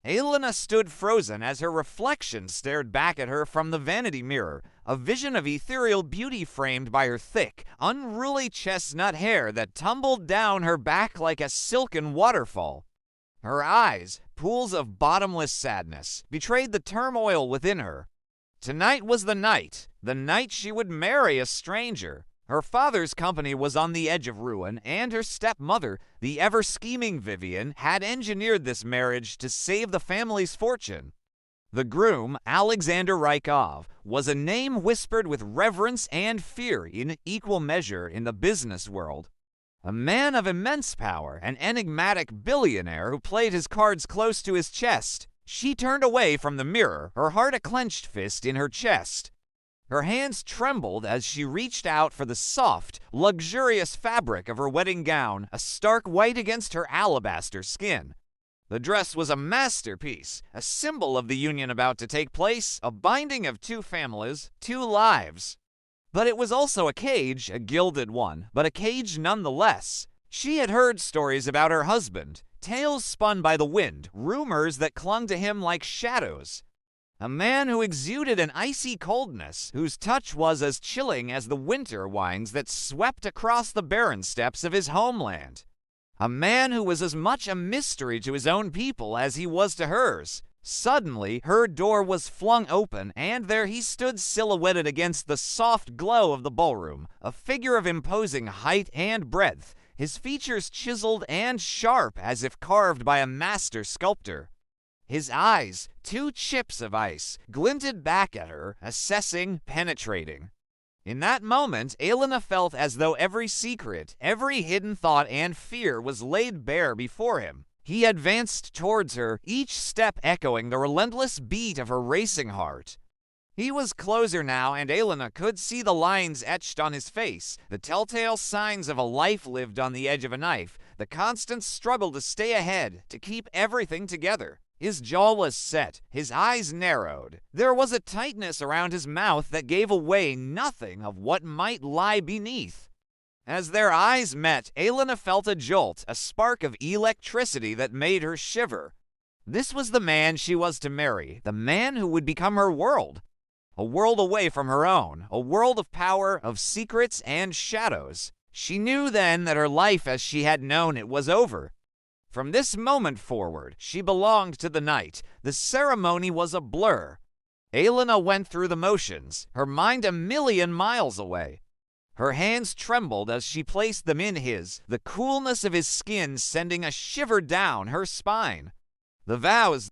Elena stood frozen as her reflection stared back at her from the vanity mirror, a vision of ethereal beauty framed by her thick, unruly chestnut hair that tumbled down her back like a silken waterfall. Her eyes, pools of bottomless sadness, betrayed the turmoil within her. Tonight was the night she would marry a stranger. Her father's company was on the edge of ruin, and her stepmother, the ever-scheming Vivian, had engineered this marriage to save the family's fortune. The groom, Alexander Rykov, was a name whispered with reverence and fear in equal measure in the business world. A man of immense power, an enigmatic billionaire who played his cards close to his chest. She turned away from the mirror, her heart a clenched fist in her chest. Her hands trembled as she reached out for the soft, luxurious fabric of her wedding gown, a stark white against her alabaster skin. The dress was a masterpiece, a symbol of the union about to take place, a binding of two families, two lives. But it was also a cage, a gilded one, but a cage nonetheless. She had heard stories about her husband, tales spun by the wind, rumors that clung to him like shadows. A man who exuded an icy coldness, whose touch was as chilling as the winter winds that swept across the barren steppes of his homeland. A man who was as much a mystery to his own people as he was to hers. Suddenly, her door was flung open, and there he stood silhouetted against the soft glow of the ballroom, a figure of imposing height and breadth, his features chiseled and sharp as if carved by a master sculptor. His eyes, two chips of ice, glinted back at her, assessing, penetrating. In that moment, Elena felt as though every secret, every hidden thought and fear was laid bare before him. He advanced towards her, each step echoing the relentless beat of her racing heart. He was closer now, and Elena could see the lines etched on his face, the telltale signs of a life lived on the edge of a knife, the constant struggle to stay ahead, to keep everything together. His jaw was set, his eyes narrowed. There was a tightness around his mouth that gave away nothing of what might lie beneath. As their eyes met, Elena felt a jolt, a spark of electricity that made her shiver. This was the man she was to marry, the man who would become her world. A world away from her own, a world of power, of secrets and shadows. She knew then that her life as she had known it was over. From this moment forward, she belonged to the night. The ceremony was a blur. Elena went through the motions, her mind a million miles away. Her hands trembled as she placed them in his, the coolness of his skin sending a shiver down her spine. The vows